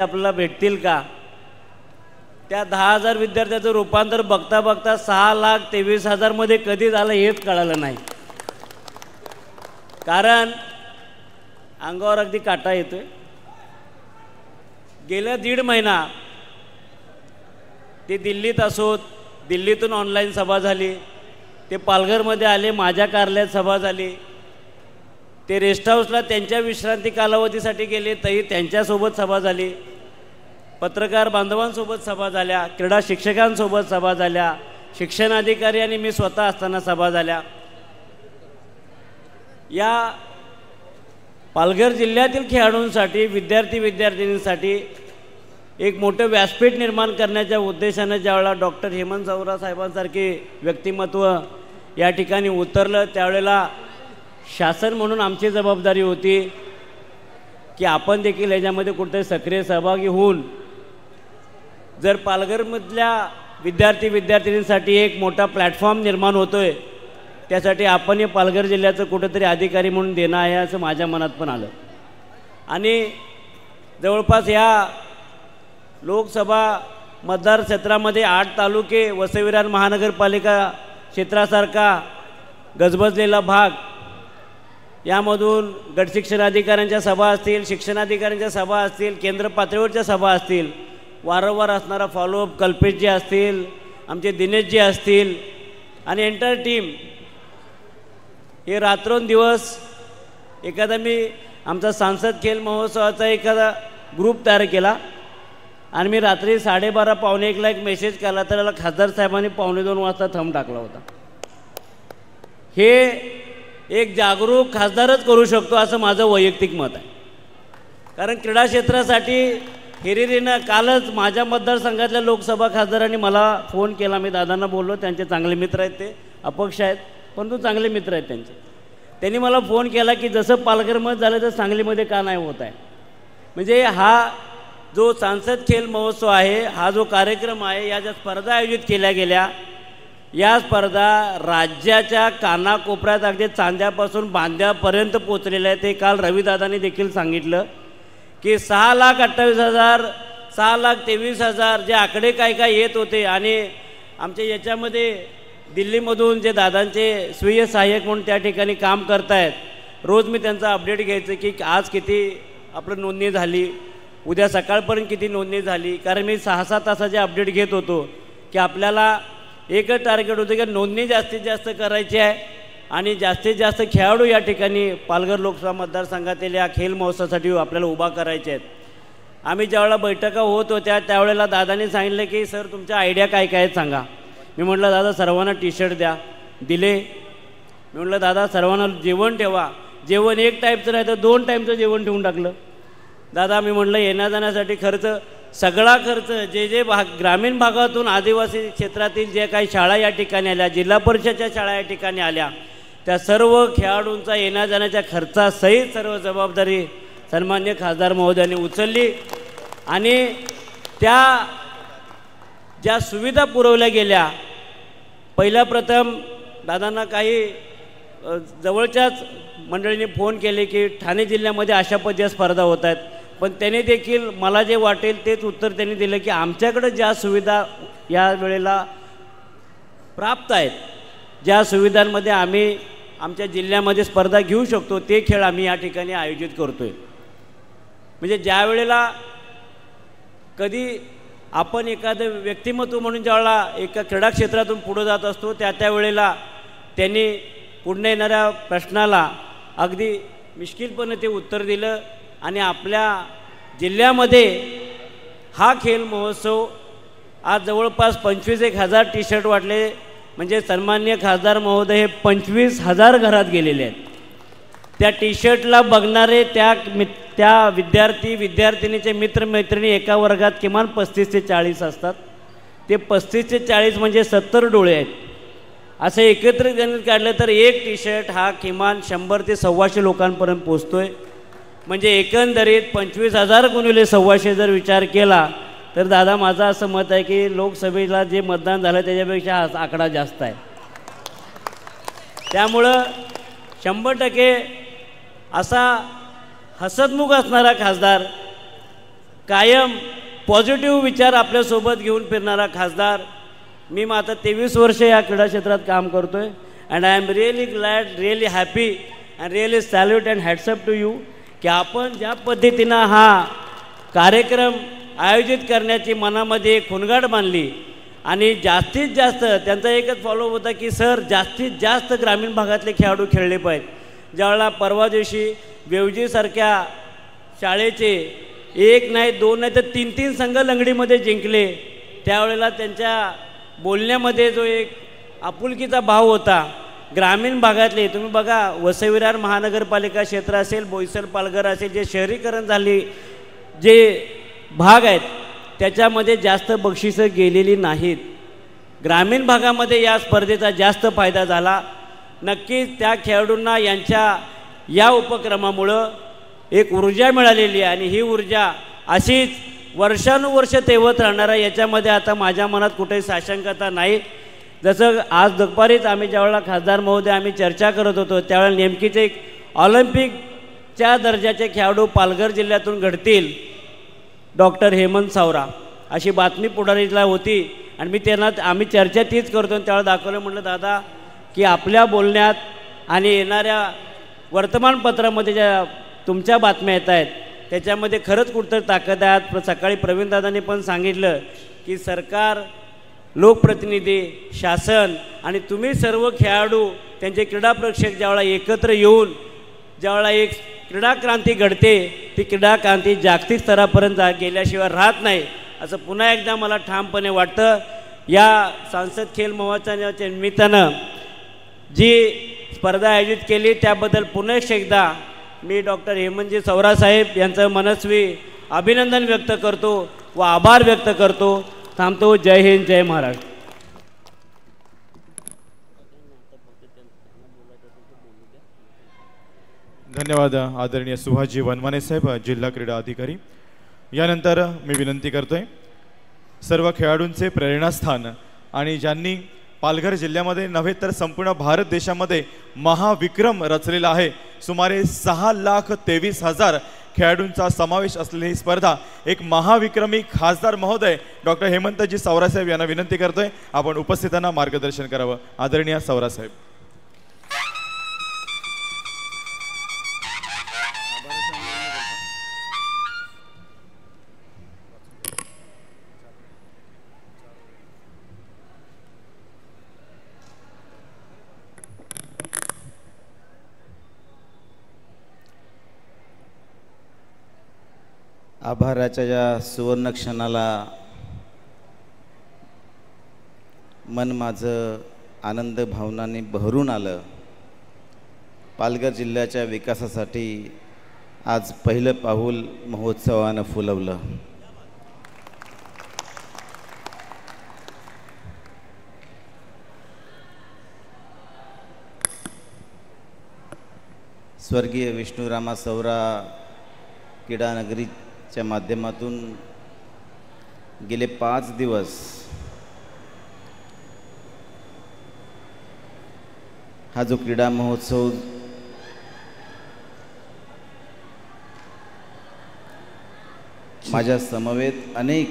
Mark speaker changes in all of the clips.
Speaker 1: आपल्याला भेटतील का? त्या 10,000 विद्यार्थ्यांचं रूपांतर बघता बघता 6,23,000 मध्ये कधी झालं हेच कळालं नाही. कारण अंगावर अगदी काटा येतोय. गेल्या 1.5 महिना ते दिल्लीत असोत, दिल्लीतून ऑनलाईन सभा झाली, ते पालघरमध्ये आले, माझ्या कार्यालयात सभा झाली, ते रेस्ट हाऊसला त्यांच्या विश्रांती कालावधीसाठी गेले तरी त्यांच्यासोबत सभा झाली, पत्रकार बांधवांसोबत सभा झाल्या, क्रीडा शिक्षकांसोबत सभा झाल्या, शिक्षण अधिकारी आणि मी स्वतः असताना सभा झाल्या. या पालघर जिल्ह्यातील खेळाडूंसाठी, विद्यार्थी विद्यार्थिनींसाठी एक मोठं व्यासपीठ निर्माण करण्याच्या उद्देशाने ज्यावेळेला डॉक्टर हेमंत चौरा साहेबांसारखे व्यक्तिमत्व या ठिकाणी उतरलं, त्यावेळेला शासन म्हणून आमची जबाबदारी होती की आपण देखील याच्यामध्ये कुठे सक्रिय सहभागी होऊन जर पालघरमधल्या विद्यार्थी विद्यार्थिनींसाठी एक मोठा प्लॅटफॉर्म निर्माण होतोय, त्यासाठी आपण हे पालघर जिल्ह्याचं कुठेतरी अधिकारी म्हणून देणं आहे असं माझ्या मनात पण आलं. आणि जवळपास या लोकसभा मतदार क्षेत्रामध्ये 8 तालुके, वसई-विरार महानगरपालिका क्षेत्रासारखा गजबजलेला भाग, यामधून गट शिक्षणाधिकाऱ्यांच्या सभा असतील, शिक्षणाधिकाऱ्यांच्या सभा असतील, केंद्र पातळीवरच्या सभा असतील, वारंवार असणारा फॉलोअप कल्पेशजी असतील, आमचे दिनेशजी असतील आणि एंटायर टीम हे रात्रंदिवस एखादा मी आमचा सांसद खेल महोत्सवाचा एखादा ग्रुप तयार केला आणि मी रात्री 12:30 पावणे 1ला एक मेसेज केला, तर त्याला खासदार साहेबांनी 1:45 वाजता थंब टाकला होता. हे एक जागरूक खासदारच करू शकतो असं माझं वैयक्तिक मत आहे. कारण क्रीडा क्षेत्रासाठी हिरिरीनं कालच माझ्या मतदारसंघातल्या लोकसभा खासदारांनी मला फोन केला. मी दादांना बोललो, त्यांचे चांगले मित्र आहेत, ते अपक्ष आहेत परंतु चांगले मित्र आहेत त्यांचे. त्यांनी मला फोन केला की जसं पालघरमध्ये झालं तर सांगलीमध्ये का नाही होत आहे. म्हणजे हा जो सांसद खेल महोत्सव आहे, हा जो कार्यक्रम आहे, या ज्या स्पर्धा आयोजित केल्या गेल्या, या स्पर्धा राज्याच्या कानाकोपऱ्यात अगदी चांद्यापासून बांद्यापर्यंत पोचलेल्या आहेत. ते काल रविदादांनी देखील सांगितलं की 6,28,000 6,23,000 जे आकडे काय येत होते. आणि आमच्या याच्यामध्ये दिल्लीमधून जे दादांचे स्वीय सहाय्यक म्हणून त्या ठिकाणी काम करतायत, रोज मी त्यांचा अपडेट घ्यायचं की आज किती आपलं नोंदणी झाली, उद्या सकाळपर्यंत किती नोंदणी झाली. कारण मी 6-7 तासाचे अपडेट घेत होतो की आपल्याला एकच टार्गेट होतं की नोंदणी जास्तीत जास्त करायची आहे आणि जास्तीत जास्त खेळाडू या ठिकाणी पालघर लोकसभा मतदारसंघातील या खेल महोत्सवासाठी आपल्याला उभा करायचे आहेत. आम्ही ज्यावेळेला बैठका होत होत्या त्यावेळेला दादांनी सांगितलं की सर तुमच्या आयडिया काय काय आहेत सांगा. मी म्हटलं दादा सर्वांना टी-शर्ट द्या, दिले. मी म्हटलं दादा सर्वांना जेवण ठेवा, जेवण 1 टाईपचं नाही तर 2 टाईमचं जेवण ठेवून टाकलं. दादा मी म्हटलं येण्या जाण्यासाठी खर्च, सगळा खर्च जे ग्रामीण भागातून आदिवासी क्षेत्रातील जे काही शाळा या ठिकाणी आल्या, जिल्हा परिषदच्या शाळा या ठिकाणी आल्या, त्या सर्व खेळाडूंचा येण्या जाण्याच्या खर्चासहित सर्व जबाबदारी सन्माननीय खासदार महोदयांनी उचलली. आणि त्या ज्या सुविधा पुरवल्या गेल्या, पहिल्या प्रथम दादांना काही जवळच्याच मंडळींनी फोन केले की ठाणे जिल्ह्यामध्ये अशा पद्धतीच्या स्पर्धा होत आहेत, पण त्याने देखील मला जे वाटेल तेच उत्तर त्यांनी दिलं की आमच्याकडे ज्या सुविधा या वेळेला प्राप्त आहेत, ज्या सुविधांमध्ये आम्ही आमच्या जिल्ह्यामध्ये स्पर्धा घेऊ शकतो ते खेळ आम्ही या ठिकाणी आयोजित करतोय. म्हणजे ज्या वेळेला कधी आपण एखादं व्यक्तिमत्व म्हणून ज्यावेळेला एका क्रीडा क्षेत्रातून पुढे जात असतो त्या वेळेला त्यांनी पुढे येणाऱ्या प्रश्नाला अगदी मिश्किलपणे ते उत्तर दिलं. आणि आपल्या जिल्ह्यामध्ये हा खेल महोत्सव आज जवळपास 25,000 टी-शर्ट वाटले. म्हणजे सन्माननीय खासदार महोदय हे 25,000 घरात गेलेले आहेत. त्या टी-शर्टला बघणारे त्या विद्यार्थी विद्यार्थिनीचे मित्रमैत्रिणी एका वर्गात किमान 35 ते 40 असतात. ते 35 ते 40 म्हणजे 70 डोळे आहेत. असं एकत्रित गणित काढलं तर एक टी-शर्ट हा किमान 100 ते 125 लोकांपर्यंत पोचतोय. म्हणजे एकंदरीत 25,000 गुणिले 125 जर विचार केला तर दादा माझं असं मत आहे की लोकसभेला जे मतदान झालं त्याच्यापेक्षा हा आकडा जास्त आहे. त्यामुळं 100% असा हसतमुख असणारा खासदार कायम पॉझिटिव्ह विचार आपल्यासोबत घेऊन फिरणारा खासदार. मी मग आता 23 वर्ष या क्रीडा क्षेत्रात काम करतो आहे. And I am really glad, really happy and really salute and hats off to you की आपण ज्या पद्धतीनं हा कार्यक्रम आयोजित करण्याची मनामध्ये एक खुणगाट बांधली आणि जास्तीत जास्त त्यांचा एकच फॉलो होता की सर जास्तीत जास्त ग्रामीण भागातले खेळाडू खेळले पाहिजेत. ज्यावेळेला परवा दिवशी वेवजीसारख्या शाळेचे 1 नाही 2 नाही तर 3 संघ लंगडीमध्ये जिंकले, त्यावेळेला त्यांच्या बोलण्यामध्ये जो एक आपुलकीचा भाव होता. ग्रामीण भागातले तुम्ही बघा, वसई-विरार महानगरपालिका क्षेत्र असेल, बोईसर पालघर असेल, जे शहरीकरण झाली जे भाग आहेत त्याच्यामध्ये जास्त बक्षिसं गेलेली नाहीत. ग्रामीण भागामध्ये या स्पर्धेचा जास्त फायदा झाला. नक्कीच त्या खेळाडूंना यांच्या या उपक्रमामुळं एक ऊर्जा मिळालेली आहे आणि ही ऊर्जा अशीच वर्षानुवर्ष तेवत राहणार. याच्यामध्ये आता माझ्या मनात कुठेही साशंकता नाही. जसं आज दुपारीच आम्ही ज्यावेळेला खासदार महोदय आम्ही चर्चा करत होतो त्यावेळेला नेमकीच एक ऑलिम्पिकच्या दर्जाचे खेळाडू पालघर जिल्ह्यातून घडतील, डॉक्टर हेमंत सावरा अशी बातमी पुढारीला होती आणि मी त्यांना आम्ही चर्चा तीच करतो. त्यावेळेला दाखवलं, म्हटलं दादा की आपल्या बोलण्यात आणि येणाऱ्या वर्तमानपत्रामध्ये ज्या तुमच्या बातम्या येत आहेत त्याच्यामध्ये खरंच कुठंतरी ताकद आहे. सकाळी प्रवीणदादांनी पण सांगितलं की सरकार, लोकप्रतिनिधी, शासन आणि तुम्ही सर्व खेळाडू त्यांचे क्रीडा प्रेक्षक ज्यावेळेला एकत्र येऊन ज्यावेळेला एक क्रीडा क्रांती घडते ती क्रीडा क्रांती जागतिक स्तरापर्यंत गेल्याशिवाय राहत नाही असं पुन्हा एकदा मला ठामपणे वाटतं. या सांसद खेल महोत्सवाच्या निमित्तानं जी स्पर्धा आयोजित केली त्याबद्दल पुन्हा एकदा मी डॉक्टर हेमंतजी सावरा साहेब यांचं मनस्वी अभिनंदन व्यक्त करतो व आभार व्यक्त करतो. थांबतो. जय हिंद, जय महाराष्ट्र.
Speaker 2: धन्यवाद आदरणीय सुभाषजी वनमाने साहेब, जिल्हा क्रीडा अधिकारी. यानंतर मी विनंती करतोय सर्व खेळाडूंचे प्रेरणास्थान आणि ज्यांनी पालघर जिल्ह्यामध्ये नव्हे तर संपूर्ण भारत देशामध्ये महाविक्रम रचलेला आहे. सुमारे 6,23,000 खेळाडूंचा समावेश असलेली ही स्पर्धा एक महाविक्रमी खासदार महोदय डॉक्टर हेमंतजी सावरासाहेब यांना विनंती करतोय आपण उपस्थितांना मार्गदर्शन करावं. आदरणीय सावरासाहेब.
Speaker 3: आभाराच्या या सुवर्ण क्षणाला मन माझं आनंद भावनाने भरून आलं. पालघर जिल्ह्याच्या विकासासाठी आज पहिलं पाऊल महोत्सवानं फुलवलं. स्वर्गीय विष्णुरामा सावरा क्रीडा नगरीच्या माध्यमातून गेले 5 दिवस हा जो क्रीडा महोत्सव माझ्या समवेत अनेक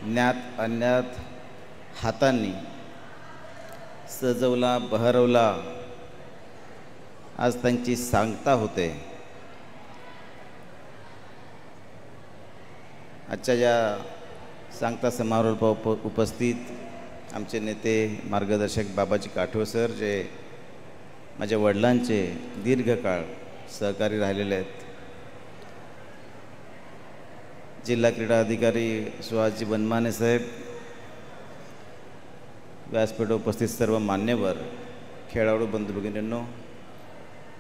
Speaker 3: ज्ञात अज्ञात हातांनी सजवला, बहरवला. आज त्यांची सांगता होते. आजच्या या सांगता समारोहात उपस्थित आमचे नेते मार्गदर्शक बाबाजी काठोळ सर, जे माझ्या वडिलांचे दीर्घकाळ सहकारी राहिलेले आहेत. जिल्हा क्रीडा अधिकारी सुहासजी वनमाने साहेब, व्यासपीठावर उपस्थित सर्व मान्यवर, खेळाडू बंधू भगिनींनो,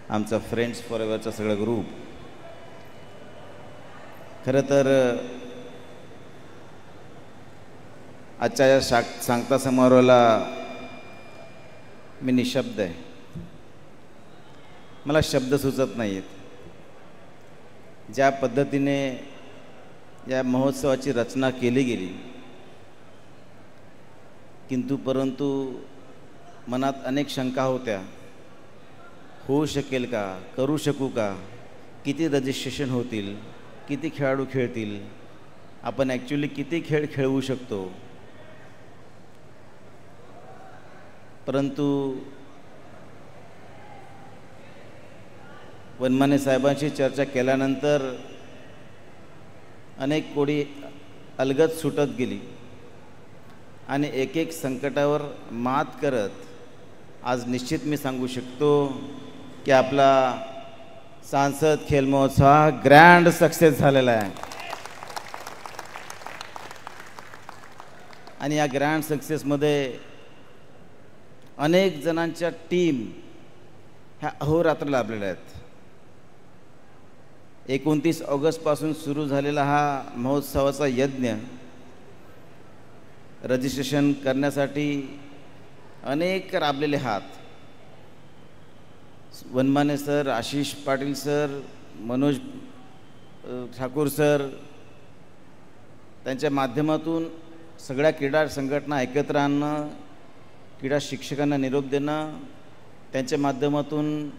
Speaker 3: आमचा फ्रेंड्स फॉर एव्हरचा सगळा ग्रुप. खरं तर आजच्या या सांगता समारोहाला मी निशब्द आहे. मला शब्द सुचत नाही आहेत. ज्या पद्धतीने या महोत्सवाची रचना केली गेली, परंतु मनात अनेक शंका होत्या. होऊ शकेल का, करू शकू का, किती रजिस्ट्रेशन होतील, किती खेळाडू खेळतील, आपण ॲक्च्युली किती खेळ खेळवू शकतो, परंतु वनमाने साहेबांशी चर्चा केल्यानंतर अनेक कोडी अलगद सुटत गेली आणि एक एक संकटावर मात करत आज निश्चित मी सांगू शकतो की आपला सांसद खेल महोत्सव हा ग्रँड सक्सेस झालेला आहे. आणि या ग्रँड सक्सेसमध्ये अनेक जणांच्या टीम ह्या अहोरात्र लाभलेल्या आहेत. 29 ऑगस्टपासून सुरू झालेला हा महोत्सवाचा यज्ञ रजिस्ट्रेशन करण्यासाठी अनेक राबलेले हात, Vanmane sir, Ashish Patil sir, Manoj Thakur sir, त्यांच्या माध्यमातून सगळ्या क्रीडा संघटना एकत्र आणणं, क्रीडा शिक्षकांना निरोप देणं, त्यांच्या माध्यमातून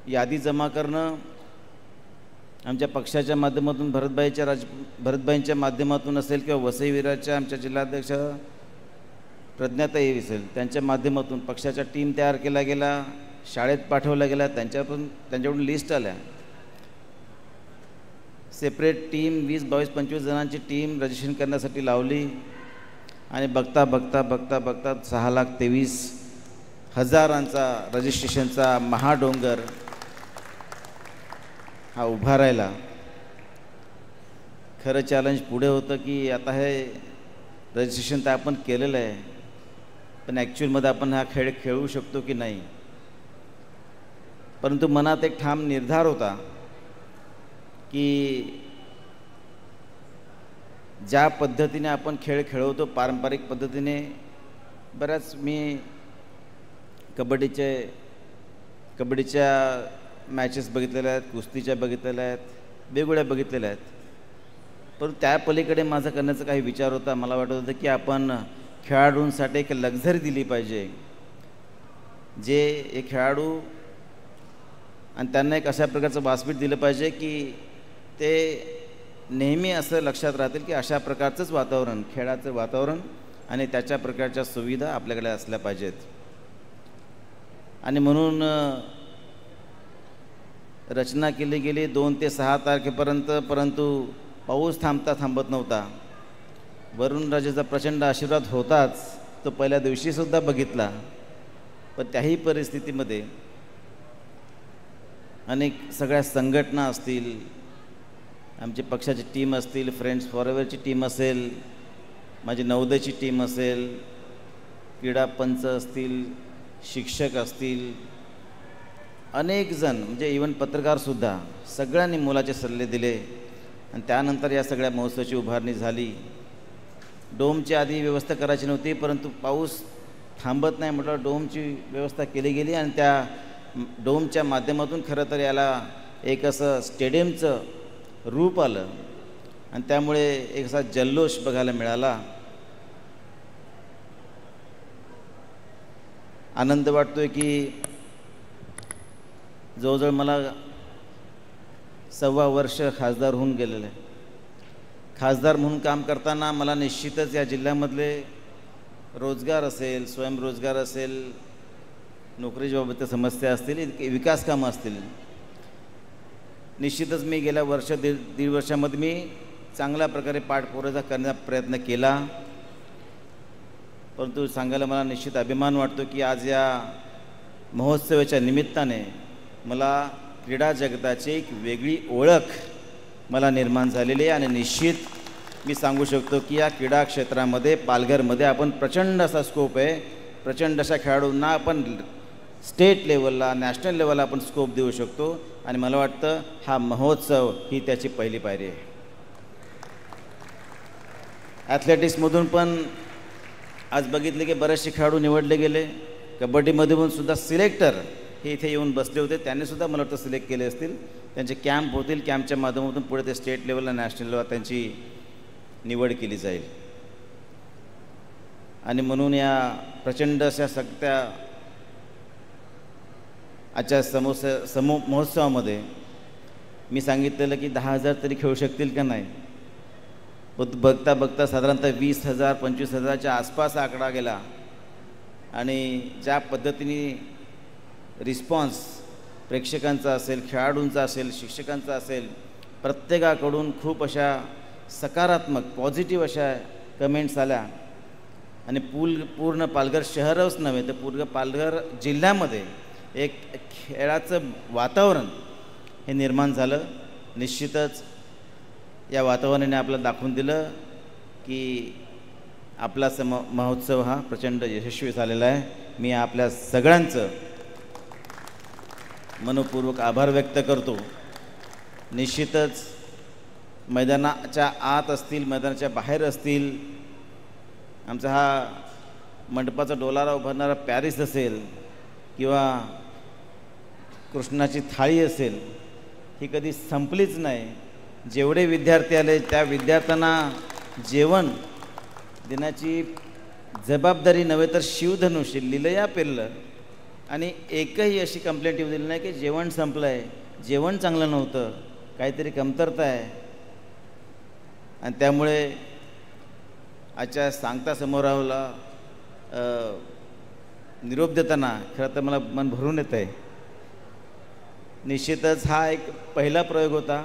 Speaker 3: यादी जमा करणं, आमच्या पक्षाच्या माध्यमातून भरतभाईंच्या माध्यमातून असेल किंवा वसईविराच्या आमच्या जिल्हाध्यक्ष प्रज्ञाताई असेल त्यांच्या माध्यमातून पक्षाच्या टीम तयार केला गेला, शाळेत पाठवल्या गेल्या, त्यांच्याकडून लिस्ट आल्या. सेपरेट टीम 20, 22, 25 जणांची टीम रजिस्ट्रेशन करण्यासाठी लावली आणि बघता 6,23,000 रजिस्ट्रेशनचा महाडोंगर हा उभा राहिला. खरं चॅलेंज पुढे होतं की आता हे रजिस्ट्रेशन तर आपण केलेलं आहे, पण ॲक्च्युअलमध्ये आपण हा खेळ खेळू शकतो की नाही. परंतु मनात एक ठाम निर्धार होता की ज्या पद्धतीने आपण खेळ खेळवतो पारंपरिक पद्धतीने, बऱ्याच मी कबड्डीच्या मॅचेस बघितलेल्या आहेत, कुस्तीच्या बघितलेल्या आहेत, वेगवेगळ्या बघितलेल्या आहेत, पण त्या पलीकडे माझा करण्याचा काही विचार होता. मला वाटत होतं की आपण खेळाडूंसाठी एक लक्झरी दिली पाहिजे, जे एक खेळाडू आणि त्यांना एक अशा प्रकारचं व्यासपीठ दिलं पाहिजे की ते नेहमी असं लक्षात राहतील की अशा प्रकारचंच वातावरण, खेळाचं वातावरण आणि त्याच्या प्रकारच्या सुविधा आपल्याकडे असल्या पाहिजेत. आणि म्हणून रचना केली गेली 2 ते 6 तारखेपर्यंत, परंतु पाऊस थांबत नव्हता. वरुणराजाचा प्रचंड आशीर्वाद होताच, तो पहिल्या दिवशीसुद्धा बघितला. पण त्याही परिस्थितीमध्ये अनेक सगळ्या संघटना असतील, आमची पक्षाची टीम असतील, फ्रेंड्स फॉरएव्हरची टीम असेल, माझी नवोदयची टीम असेल, क्रीडा पंच असतील, शिक्षक असतील, अनेक जण म्हणजे इव्हन पत्रकारसुद्धा, सगळ्यांनी मोलाचे सल्ले दिले आणि त्यानंतर या सगळ्या महोत्सवाची उभारणी झाली. डोमची आधी व्यवस्था करायची नव्हती, परंतु पाऊस थांबत नाही म्हटलं डोमची व्यवस्था केली गेली आणि त्या डोमच्या माध्यमातून खरं तर याला एक असं स्टेडियमचं रूप आलं आणि त्यामुळे एक असा जल्लोष बघायला मिळाला. आनंद वाटतोय की जवळजवळ मला 1.25 वर्ष खासदार होऊन गेलेलं आहे. खासदार म्हणून काम करताना मला निश्चितच या जिल्ह्यामधले रोजगार असेल, स्वयंरोजगार असेल, नोकरीच्या बाबतीत समस्या असतील, विकास कामं असतील, निश्चितच मी गेल्या दीड वर्षामध्ये मी चांगल्या प्रकारे पाठपुरावा करण्याचा प्रयत्न केला. परंतु सांगायला मला निश्चित अभिमान वाटतो की आज या महोत्सवाच्या निमित्ताने मला क्रीडा जगताची एक वेगळी ओळख मला निर्माण झालेली आहे आणि निश्चित मी सांगू शकतो की या क्रीडा क्षेत्रामध्ये पालघरमध्ये आपण प्रचंड असा स्कोप आहे. प्रचंड अशा खेळाडूंना आपण स्टेट लेवलला, नॅशनल लेवलला आपण स्कोप देऊ शकतो आणि मला वाटतं हा महोत्सव ही त्याची पहिली पायरी आहे. ॲथलेटिक्समधून पण आज बघितले की बरेचसे खेळाडू निवडले गेले. कबड्डीमध्ये पण सुद्धा सिलेक्टर हे इथे येऊन बसले होते, त्यांनीसुद्धा मला वाटतं सिलेक्ट केले असतील. त्यांचे कॅम्प होतील, कॅम्पच्या माध्यमातून पुढे ते स्टेट लेवलला, नॅशनल लेवलला त्यांची निवड केली जाईल. आणि म्हणून या प्रचंड अशा सगळ्या आजच्या महोत्सवामध्ये मी सांगितलेलं की 10,000 तरी खेळू शकतील का नाही, बघता बघता साधारणतः 20,000 25,000च्या आसपास आकडा गेला. आणि ज्या पद्धतीने रिस्पॉन्स प्रेक्षकांचा असेल, खेळाडूंचा असेल, शिक्षकांचा असेल, प्रत्येकाकडून खूप अशा सकारात्मक पॉझिटिव्ह अशा कमेंट्स आल्या. आणि पूर्ण पालघर शहरच नव्हे तर पूर्ण पालघर जिल्ह्यामध्ये एक खेळाचं वातावरण हे निर्माण झालं. निश्चितच या वातावरणाने आपल्याला दाखवून दिलं की आपला महोत्सव हा प्रचंड यशस्वी झालेला आहे. मी आपल्या सगळ्यांचं मनपूर्वक आभार व्यक्त करतो. निश्चितच मैदानाच्या आत असतील, मैदानाच्या बाहेर असतील, आमचा हा मंडपाचा डोलारा उभारणारा पॅरिस असेल किंवा कृष्णाची थाळी असेल, ही कधी संपलीच नाही. जेवढे विद्यार्थी आले त्या विद्यार्थ्यांना जेवण देण्याची जबाबदारी नव्हे तर शिवधनुष्य लीलया पेरलं. आणि एकही अशी कंप्लेंट येऊ दिली नाही की जेवण संपलं आहे, जेवण चांगलं नव्हतं, काहीतरी कमतरता आहे. आणि त्यामुळे आजच्या सांगता समारोहाला निरोप देताना खरं तर मला मन भरून येतं आहे. निश्चितच हा एक पहिला प्रयोग होता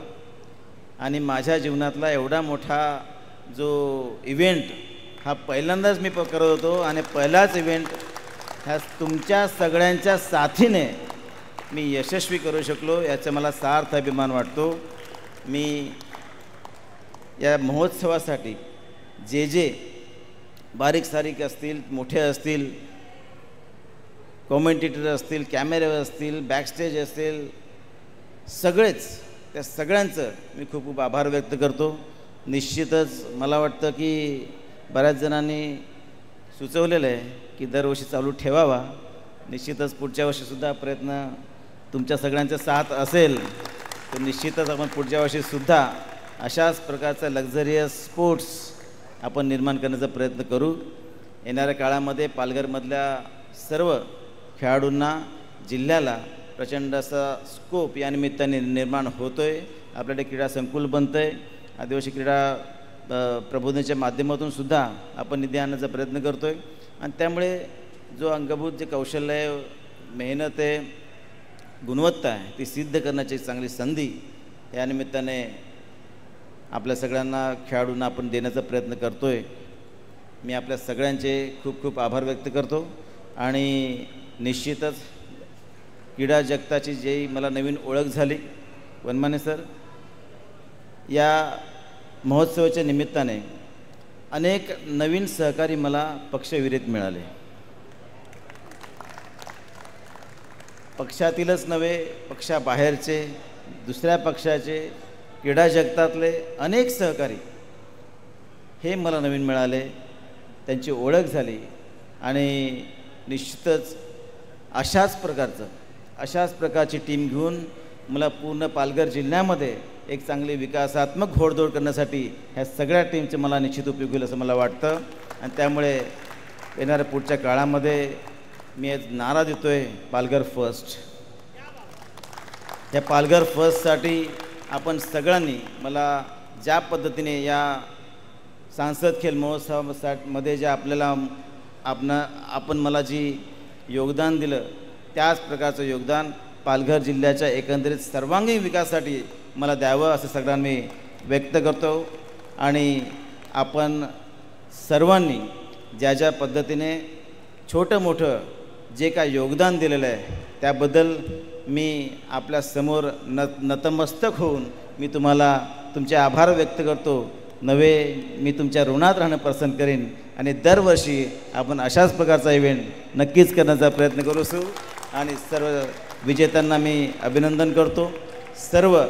Speaker 3: आणि माझ्या जीवनातला एवढा मोठा जो इव्हेंट हा पहिल्यांदाच मी करत होतो. आणि पहिलाच इव्हेंट ह्या तुमच्या सगळ्यांच्या साथीने मी यशस्वी करू शकलो, याचा मला सार्थ अभिमान वाटतो. मी या महोत्सवासाठी जे बारीक सारीक असतील, मोठे असतील, कॉमेंटेटर असतील, कॅमेरे असतील, बॅकस्टेज असेल, सगळेच त्या सगळ्यांचं मी खूप खूप आभार व्यक्त करतो. निश्चितच मला वाटतं की बऱ्याच जणांनी सुचवलेलं आहे की दरवर्षी चालू ठेवावा. निश्चितच पुढच्या वर्षीसुद्धा प्रयत्न तुमच्या सगळ्यांचा साथ असेल तर निश्चितच आपण पुढच्या वर्षीसुद्धा अशाच प्रकारचा लक्झरियस स्पोर्ट्स आपण निर्माण करण्याचा प्रयत्न करू. येणाऱ्या काळामध्ये पालघरमधल्या सर्व खेळाडूंना, जिल्ह्याला प्रचंड असा स्कोप या निमित्ताने निर्माण होतो आहे. आपल्याकडे क्रीडा संकुल बनतं आहे. आदिवासी क्रीडा प्रबोधनाच्या माध्यमातून सुद्धा आपण निधी आणण्याचा प्रयत्न करतो आहे. आणि त्यामुळे जो अंगभूत जे कौशल्य आहे, मेहनत आहे, गुणवत्ता आहे, ती सिद्ध करण्याची चांगली संधी या निमित्ताने आपल्या सगळ्यांना खेळाडूंना आपण देण्याचा प्रयत्न करतो आहे. मी आपल्या सगळ्यांचे खूप खूप आभार व्यक्त करतो. आणि निश्चितच क्रीडा जगताची जी मला नवीन ओळख झाली, वनमाने सर, या महोत्सवाच्या निमित्ताने अनेक नवीन सहकारी मला पक्षविरहित मिळाले. पक्षातीलच नव्हे, पक्षाबाहेरचे, दुसऱ्या पक्षाचे, क्रीडा जगतातले अनेक सहकारी हे मला नवीन मिळाले, त्यांची ओळख झाली. आणि निश्चितच अशाच प्रकारची टीम घेऊन मला पूर्ण पालघर जिल्ह्यामध्ये एक चांगली विकासात्मक घोडदौड करण्यासाठी ह्या सगळ्या टीमचे मला निश्चित उपयोग होईल असं मला वाटतं. आणि त्यामुळे येणाऱ्या पुढच्या काळामध्ये मी आज नारा देतो आहे, पालघर फर्स्ट. या पालघर फर्स्टसाठी आपण सगळ्यांनी मला ज्या पद्धतीने या सांसद खेल महोत्सवामध्ये जे आपण मला जी योगदान दिलं, त्याच प्रकारचं योगदान पालघर जिल्ह्याच्या एकंदरीत सर्वांगीण विकासासाठी मला द्यावं असं सगळ्यांना मी व्यक्त करतो. आणि आपण सर्वांनी ज्या पद्धतीने छोटं मोठं जे काय योगदान दिलेलं आहे त्याबद्दल मी आपल्यासमोर नतमस्तक होऊन मी तुम्हाला तुमचे आभार व्यक्त करतो. मी तुमच्या ऋणात राहणं पसंत करेन. आणि दरवर्षी आपण अशाच प्रकारचा इव्हेंट नक्कीच करण्याचा प्रयत्न करू असू. आणि सर्व विजेत्यांना मी अभिनंदन करतो. सर्व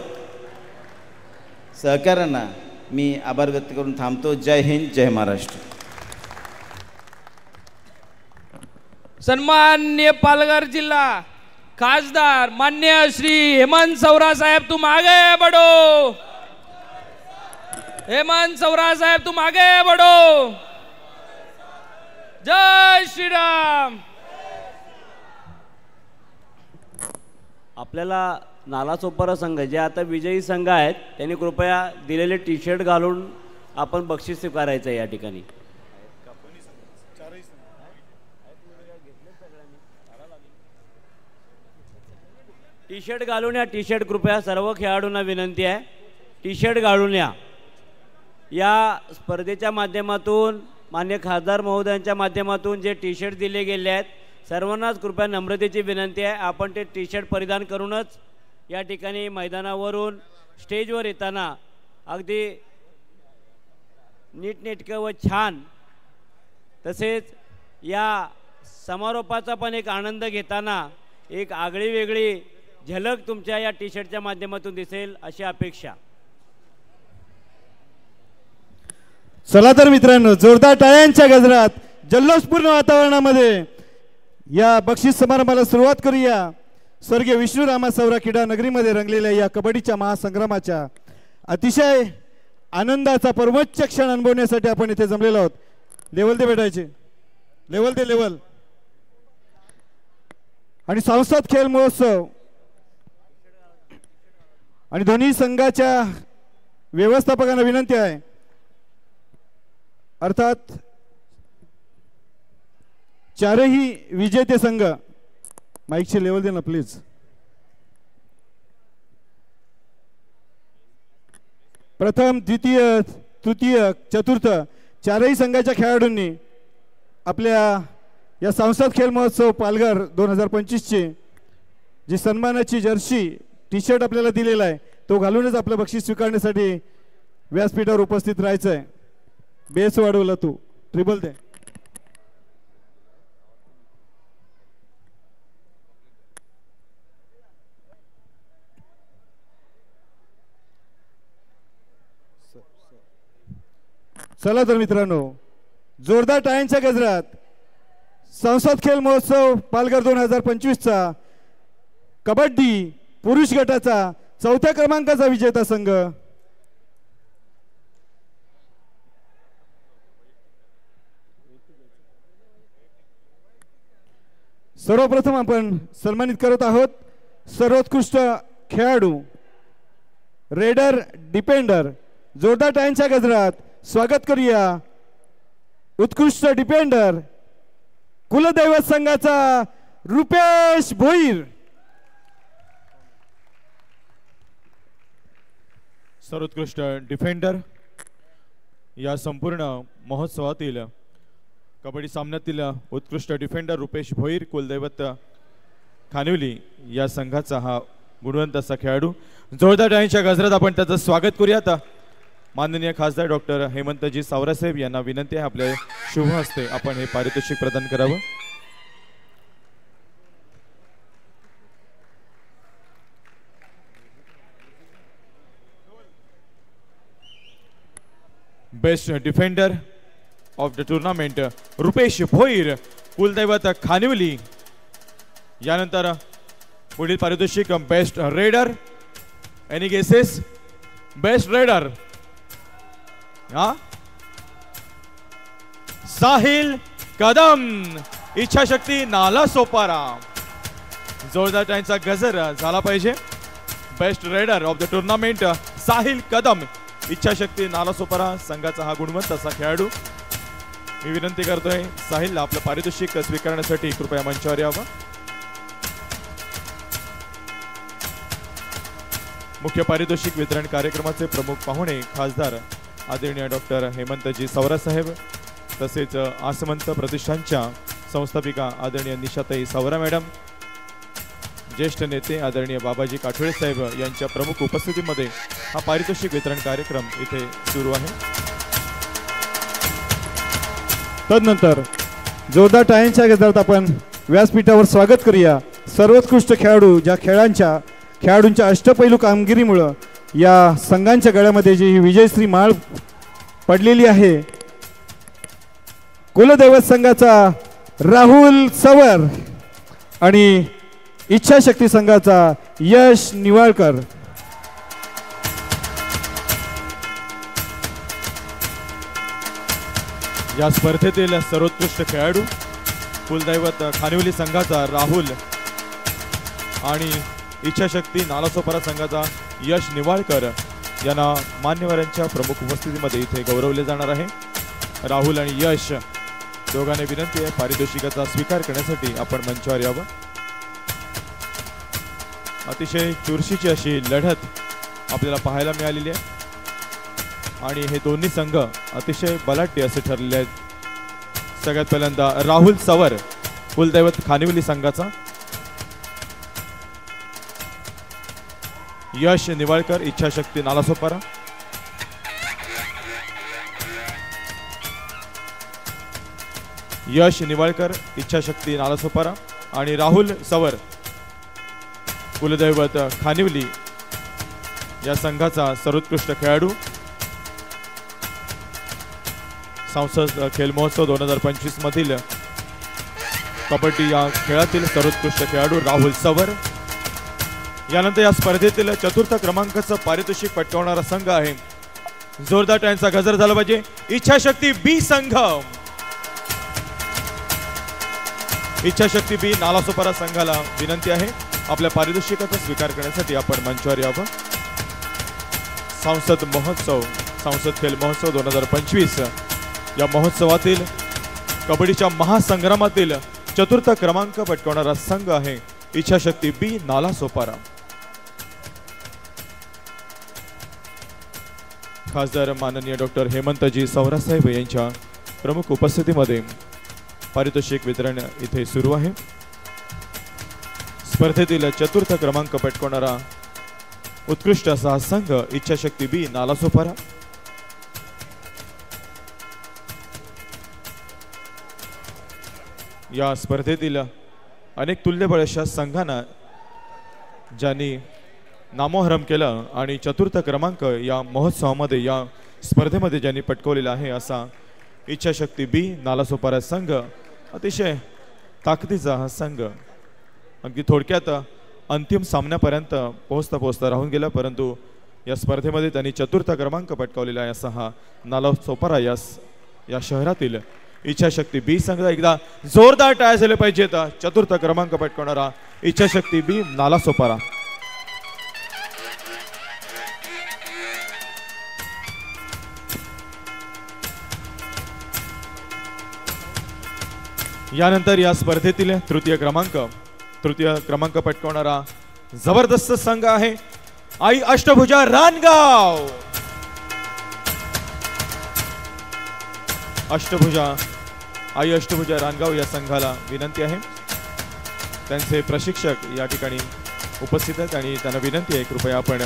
Speaker 3: सहकाऱ्यांना मी आभार व्यक्त करून थांबतो. जय हिंद, जय महाराष्ट्र.
Speaker 4: सन्मान्य पालघर जिल्हा खासदार मान्य श्री हेमंत सौरा साहेब, तुम आगे बढ़ो. हेमंत सौरा साहेब, तुम आगे बढ़ो. जय श्रीराम.
Speaker 1: आपल्याला नालासोपारा संघ जे आता विजयी संघ आहेत त्यांनी कृपया दिलेले टी शर्ट घालून आपण बक्षीस स्वीकारायचं आहे या ठिकाणी. टी शर्ट घालून या. टी शर्ट कृपया सर्व खेळाडूंना विनंती आहे, टी शर्ट घालून या. या स्पर्धेच्या माध्यमातून मान्य खासदार महोदयांच्या माध्यमातून जे टी शर्ट दिले गेले आहेत सर्वांनाच कृपया नम्रतेची विनंती आहे, आपण ते टी शर्ट परिधान करूनच या ठिकाणी मैदानावरून स्टेजवर येताना अगदी नीटनेटकं व छान तसेच या समारोपाचा पण एक आनंद घेताना एक आगळी वेगळी झलक तुमच्या या टी शर्टच्या माध्यमातून दिसेल अशी अपेक्षा.
Speaker 5: चला तर मित्रांनो, जोरदार टाळ्यांच्या गजरात जल्लोषपूर्ण वातावरणामध्ये या बक्षीस समारंभाला सुरुवात करूया. स्वर्गीय विष्णुरामा सौरा क्रीडा नगरीमध्ये रंगलेल्या या कबड्डीच्या महासंग्रामाच्या अतिशय आनंदाचा परमोच्च क्षण अनुभवण्यासाठी आपण इथे जमलेलो आहोत. लेवल दे भेटायचे, लेवल दे, लेवल. आणि संसद खेळ महोत्सव आणि दोन्ही संघाच्या व्यवस्थापकांना विनंती आहे, अर्थात चारही विजेते संघ, माईकचे लेवल दे ना प्लीज. प्रथम, द्वितीय, तृतीय, चतुर्थ चारही संघाच्या खेळाडूंनी आपल्या या संसद खेळ महोत्सव पालघर 2025ची जी सन्मानाची जर्सी टी शर्ट आपल्याला दिलेला आहे तो घालूनच आपलं बक्षीस स्वीकारण्यासाठी व्यासपीठावर उपस्थित राहायचं आहे. बेस वाढवला तू, ट्रिबल दे. चला तर मित्रांनो, जोरदार टाळ्यांच्या गजरात संसद खेळ महोत्सव पालघर 2025चा कबड्डी पुरुष गटाचा 4थ्या क्रमांकाचा विजेता संघ सर्वप्रथम आपण सन्मानित करत आहोत. सर्वोत्कृष्ट खेळाडू रेडर डिपेंडर, जोरदार टाळ्यांच्या गजरात स्वागत करूया. उत्कृष्ट डिपेंडर कुलदैवत संघाचा रुपेश भोईर.
Speaker 2: सर्वोत्कृष्ट डिफेंडर या संपूर्ण महोत्सवातील कबड्डी सामन्यातील उत्कृष्ट डिफेंडर रुपेश भोईर कुलदैवत खानिवली या संघाचा हा गुणवंत असा खेळाडू. जोरदार टाळ्यांच्या गजरात आपण त्याचं स्वागत करूयात. माननीय खासदार डॉक्टर हेमंतजी सावरासाहेब यांना विनंती आहे आपल्या शुभ हस्ते आपण हे पारितोषिक प्रदान करावं. Best defender of the tournament Rupesh Bhoir कुलदैवत खानिवली. यानंतर पुढील पारितोषिक best raider. Any guesses? Best raider Sahil Kadam, इच्छाशक्ती नालासोपारा. जोरदार टाळ्यांचा गजर झाला पाहिजे. Best raider of the tournament Sahil Kadam, इच्छाशक्ती नालासोपारा संघाचा हा गुणवंत असा खेळाडू. मी विनंती करतोय साहिलला आपलं पारितोषिक स्वीकारण्यासाठी कृपया मंचावर यावं. मुख्य पारितोषिक वितरण कार्यक्रमाचे प्रमुख पाहुणे खासदार आदरणीय डॉक्टर हेमंतजी सावरासाहेब तसेच आसमंत प्रतिष्ठानच्या संस्थापिका आदरणीय निशाताई सावरा मॅडम, ज्येष्ठ नेते आदरणीय बाबाजी काठोळे साहेब यांच्या प्रमुख उपस्थितीमध्ये हा पारितोषिक वितरण कार्यक्रम इथे सुरू आहे.
Speaker 5: तदनंतर जोरदार टाळ्यांच्या गजरात आपण व्यासपीठावर स्वागत करूया सर्वोत्कृष्ट खेळाडू, ज्या खेळाडूंच्या अष्टपैलू कामगिरीमुळं या संघांच्या गळ्यामध्ये जी विजयश्री माळ पडलेली आहे. कुलदैवत संघाचा राहुल सवर आणि इच्छाशक्ती संघाचा यश निवाळकर.
Speaker 2: या स्पर्धेतील सर्वोत्कृष्ट खेळाडू, कुलदैवत खानिवली संघाचा राहुल आणि इच्छाशक्ती नालासोपारा संघाचा यश निवाळकर यांना मान्यवरांच्या प्रमुख उपस्थितीमध्ये इथे गौरवले जाणार आहे। राहुल आणि यश दोघांनी विनंती आहे पारितोषिकाचा स्वीकार करण्यासाठी आपण मंचावर यावं। अतिशय चुरशीची अशी लढत आपल्याला पाहायला मिळालेली आहे आणि हे दोन्ही संघ अतिशय बलाढ्य असे ठरलेले आहेत। सगळ्यात पहिल्यांदा राहुल सवर कुलदैवत खानिवली संघाचा, यश निवाळकर इच्छाशक्ती नालासोपारा, यश निवाळकर इच्छाशक्ती नालासोपारा आणि राहुल सवर कुलदैवत खानिवली या संघाचा सर्वोत्कृष्ट खेळाडू। संसद खेल महोत्सव 2025 मधील कबड्डी या खेळातील सर्वोत्कृष्ट खेळाडू राहुल सवर। यानंतर या स्पर्धेतील चतुर्थ क्रमांकाचं पारितोषिक पटकावणारा संघ आहे, जोरदार टाळ्यांचा गजर झाला पाहिजे, इच्छाशक्ती बी संघ। इच्छाशक्ती बी नालासोपारा संघाला विनंती आहे आपल्या पारितोषिकाचा स्वीकार करण्यासाठी आपण मंचावर यावं। संसद खेल महोत्सव 2025 या महोत्सवातील कबड्डीच्या महासंग्रामातील चतुर्थ क्रमांक पटकावणारा संघ आहे इच्छाशक्ती बी नालासोपारा। खासदार माननीय डॉक्टर हेमंतजी सवरा साहेब यांच्या प्रमुख उपस्थितीमध्ये पारितोषिक वितरण इथे सुरू आहे। स्पर्धेतील चतुर्थ क्रमांक पटकावणारा उत्कृष्ट असा संघ इच्छाशक्ती बी नालासोपारा। या स्पर्धेतील अनेक तुल्यबळ अशा संघांना ज्यांनी नामोहरम केलं आणि चतुर्थ क्रमांक या महोत्सवामध्ये या स्पर्धेमध्ये ज्यांनी पटकवलेला आहे असा इच्छाशक्ती बी नालासोपारा संघ अतिशय ताकदीचा हा संघ अगदी थोडक्यात अंतिम सामन्यापर्यंत पोहोचता राहून गेला, परंतु या स्पर्धेमध्ये त्यांनी चतुर्थ क्रमांक पटकावलेला आहे असा हा नालासोपारा या शहरातील इच्छाशक्ती बी संघ। एकदा जोरदार टाळ्या झाले पाहिजेत चतुर्थ क्रमांक पटकावणारा इच्छाशक्ती बी नालासोपारा। यानंतर या स्पर्धेतील तृतीय क्रमांक पटकावणारा जबरदस्त संघ आहे आई अष्टभुजा रानगाव। आई अष्टभुजा रानगाव या संघाला विनंती आहे, त्यांचे प्रशिक्षक या ठिकाणी उपस्थित आहेत आणि त्यांना विनंती आहे कृपया आपण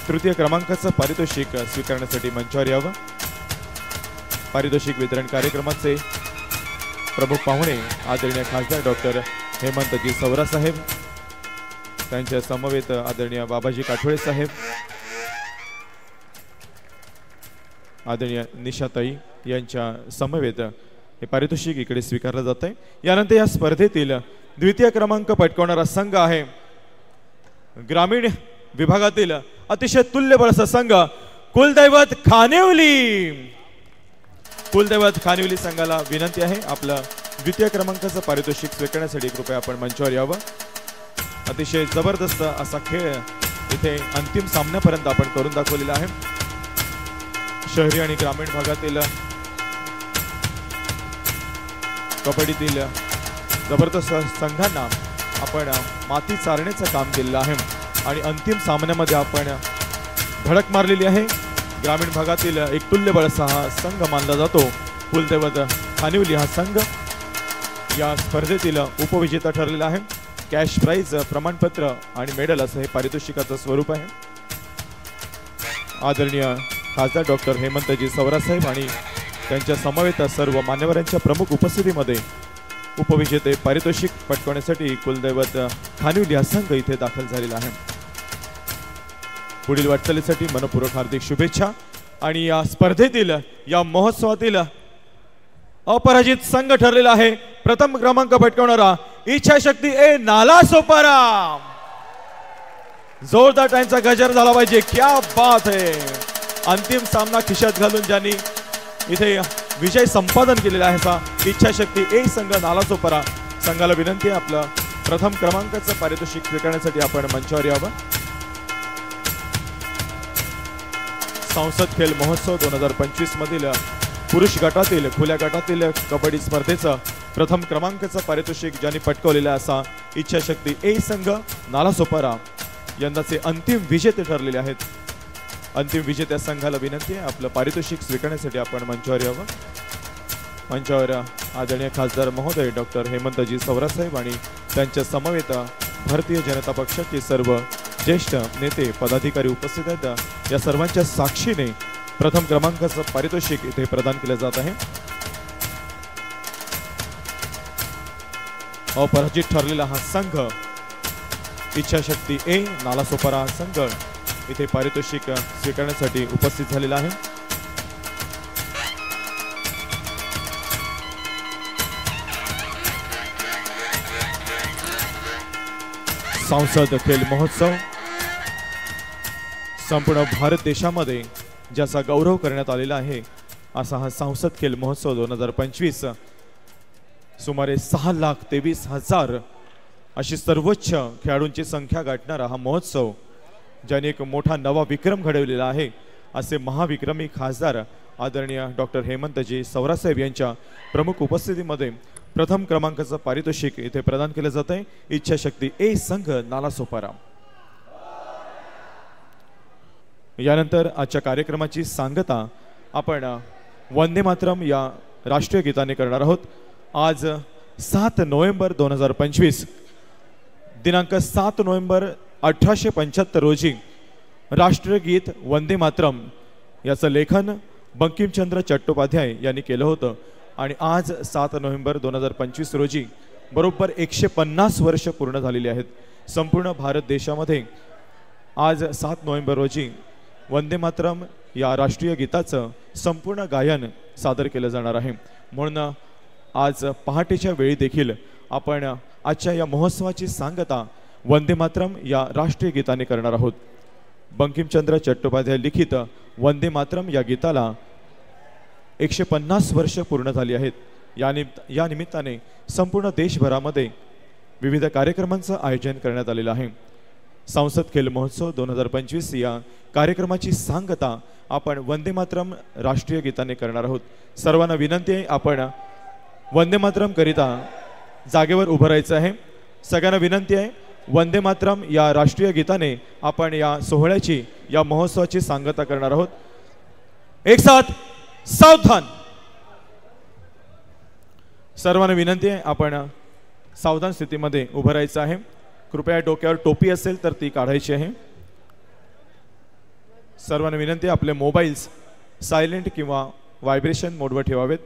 Speaker 2: तृतीय क्रमांकाचं पारितोषिक स्वीकारण्यासाठी मंचावर यावं। पारितोषिक वितरण कार्यक्रमाचे प्रमुख पाहुणे आदरणीय खासदार डॉक्टर हेमंतजी सवरा साहेब, त्यांच्या समवेत आदरणीय बाबाजी काठोळे साहेब, आदरणीय निशाताई यांच्या समवेत हे पारितोषिक इकडे स्वीकारलं जात आहे। यानंतर या स्पर्धेतील द्वितीय क्रमांक पटकावणारा संघ आहे ग्रामीण विभागातील अतिशय तुल्यबळ असा संघ कुलदैवत खानिवली संघाला विनंती आहे आपलं द्वितीय क्रमांकाचं पारितोषिक स्वीकारण्यासाठी कृपया आपण मंचावर यावं। अतिशय जबरदस्त असा खेळ इथे अंतिम सामन्यापर्यंत आपण करून दाखवलेला आहे। शहरी आणि ग्रामीण भागातील कबड्डीतील जबरदस्त संघांना आपण माती चारण्याचं काम केलेलं आहे आणि अंतिम सामन्यामध्ये आपण धडक मारलेली आहे। ग्रामीण भागातील एक तुल्यबळ असा हा संघ मानला जातो कुलदैवत खानिवली हा संघ या स्पर्धेतील उपविजेता ठरलेला आहे। कॅश प्राइज, प्रमाणपत्र आणि मेडल असं हे पारितोषिकाचं स्वरूप आहे। आदरणीय खासदार डॉक्टर हेमंतजी सवरा साहेब आणि त्यांच्या समवेत सर्व मान्यवरांच्या प्रमुख उपस्थितीमध्ये उपविजेते पारितोषिक पटकावण्यासाठी कुलदैवत खानिवली हा संघ इथे दाखल झालेला आहे। पुढील वाटचालीसाठी मनपूर्वक हार्दिक शुभेच्छा आणि या स्पर्धेतील या महोत्सवातील अपराजित संघ ठरलेला आहे प्रथम क्रमांक पटकावणारा इच्छाशक्ती ए नालासोपारा। जोरदार टाळ्यांचा गजर झाला पाहिजे, क्या बात है। अंतिम सामना खिशात घालून ज्यांनी इथे विजय संपादन केलेला आहे असा इच्छाशक्ती ए संघ नालासोपारा संघाला विनंती आहे आपलं प्रथम क्रमांकाचं पारितोषिक स्वीकारण्यासाठी आपण मंचावर यावं. संसद खेल महोत्सव 2025 मधील पुरुष गटातील खुल्या गटातील कबड्डी स्पर्धेचं प्रथम क्रमांकाचं पारितोषिक ज्यांनी पटकावलेलं असा इच्छाशक्ती ए संघ नालासोपारा यंदाचे अंतिम विजेते ठरलेले आहेत. अंतिम विजेत्या संघाला विनंती आहे आपलं पारितोषिक स्वीकारण्यासाठी आपण मंचावर यावं. मंचावर आदरणीय खासदार महोदय डॉक्टर हेमंतजी सवरासाहेब आणि त्यांच्या समवेत भारतीय जनता पक्षाचे सर्व ज्येष्ठ नेते पदाधिकारी उपस्थित आहेत. या सर्वांच्या साक्षीने प्रथम क्रमांकाचं पारितोषिक इथे प्रदान केलं जात आहे. अपराजित ठरलेला हा संघ इच्छाशक्ती ए नालासोपारा संघ इथे पारितोषिक स्वीकारण्यासाठी उपस्थित झालेला आहे. संसद खेल महोत्सव संपूर्ण भारत देशामध्ये ज्याचा गौरव करण्यात आलेला आहे असा हा संसद खेल महोत्सव 2025 सुमारे 6,23,000 अशी सर्वोच्च खेळाडूंची संख्या गाठणारा हा महोत्सव ज्याने एक मोठा नवा विक्रम घडवलेला आहे असे महाविक्रमी खासदार आदरणीय डॉक्टर हेमंतजी सवरासाहेब यांच्या प्रमुख उपस्थितीमध्ये प्रथम क्रमांकाचं पारितोषिक इथे प्रदान केलं जात आहे. इच्छाशक्ती ए संघ नालासोपारा. यानंतर आजच्या कार्यक्रमाची सांगता आपण वंदे मातरम या राष्ट्रीय गीताने करणार आहोत. आज 7 नोव्हेंबर 2025 दिनांक 7 नोव्हेंबर 1875 रोजी राष्ट्रीय गीत वंदे मातरम याचं लेखन बंकिमचंद्र चट्टोपाध्याय यांनी केलं होतं आणि आज 7 नोव्हेंबर 2025 रोजी बरोबर 150 वर्ष पूर्ण झालेली आहेत. संपूर्ण भारत देशामध्ये आज 7 नोव्हेंबर रोजी वंदे मातरम या राष्ट्रीय गीताचं संपूर्ण गायन सादर केलं जाणार आहे. म्हणून आज पहाटेच्या वेळी देखील आपण आजच्या या महोत्सवाची सांगता वंदे मातरम या राष्ट्रीय गीताने करणार आहोत. बंकिमचंद्र चट्टोपाध्याय लिखित वंदे मातरम या गीताला 150 वर्ष पूर्ण झाली आहेत. या निमित्ताने संपूर्ण देशभरामध्ये विविध कार्यक्रमांचं आयोजन करण्यात आलेलं आहे. संसद खेल महोत्सव 2025 या कार्यक्रमाची सांगता आपण वंदे मातरम राष्ट्रीय गीताने करणार आहोत. सर्वांना विनंती आहे आपण वंदे मातरम करिता जागेवर उभं राहायचं आहे. सगळ्यांना विनंती आहे वंदे मातरम या राष्ट्रीय गीताने आपण या सोहळ्याची या महोत्सवाची सांगता करणार आहोत. एक साथ सावधान. सर्वांना विनंती आहे आपण सावधान स्थितीमध्ये उभं राहायचं आहे. कृपया डोक्यावर टोपी असेल तर ती काढायची आहे. सर्वांना विनंती आहे आपले मोबाईल्स सायलेंट किंवा व्हायब्रेशन मोडवर ठेवावेत.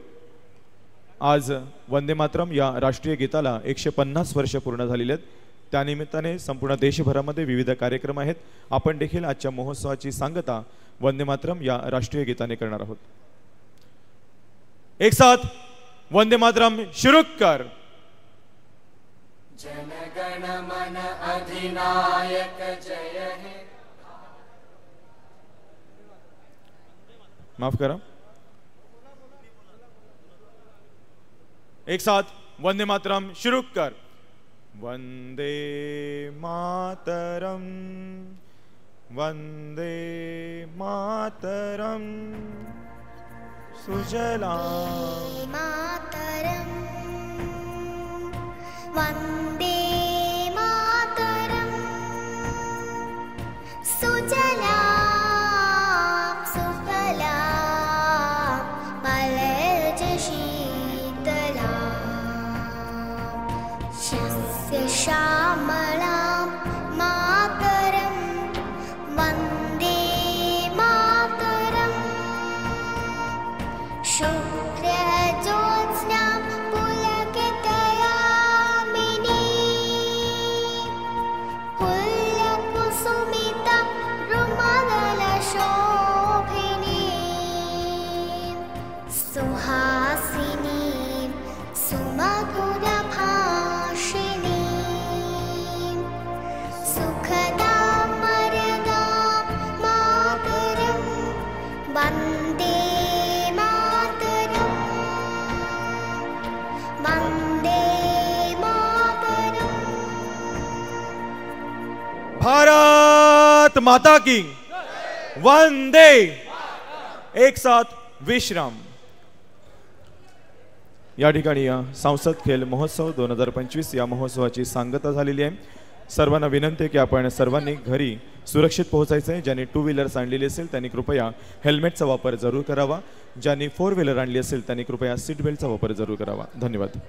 Speaker 2: आज वंदे मातरम या राष्ट्रीय गीताला 150 वर्ष पूर्ण झालेली आहेत. त्यानिमित्ताने संपूर्ण देशभरामध्ये विविध कार्यक्रम आहेत. आपण देखील आजच्या महोत्सवाची सांगता वंदे मातरम या राष्ट्रीय गीताने करणार आहोत. एक साथ वंदे मातरम शुरू कर.
Speaker 6: जनगण मन अधिनायक जय हे.
Speaker 2: माफ करा. एक साथ वंदे मातरम शुरू कर. वंदे मातरम वंदे मातरम सुजलाम
Speaker 7: मातरम वंदे मातरम सुजलाम सुफलाम मलयज शीतलाम शस्य श्यामलाम मातरम वंदे मातरम शुक्र ज्योत्स्ना पुलकितयामिनी
Speaker 2: माता की, वंदे, एक साथ विश्राम. या ठिकाणी संसद खेल महोत्सव 2025 या महोत्सवाची सांगता झालेली आहे. सर्वांना विनंती आहे की आपण सर्वांनी घरी सुरक्षित पोहोचायचं आहे. ज्यांनी 2 व्हीलर्स आणलेली असेल त्यांनी कृपया हेल्मेटचा वापर जरूर करावा. ज्यांनी 4 व्हीलर आणली असेल त्यांनी कृपया सीट बेल्टचा वापर जरूर करावा. धन्यवाद.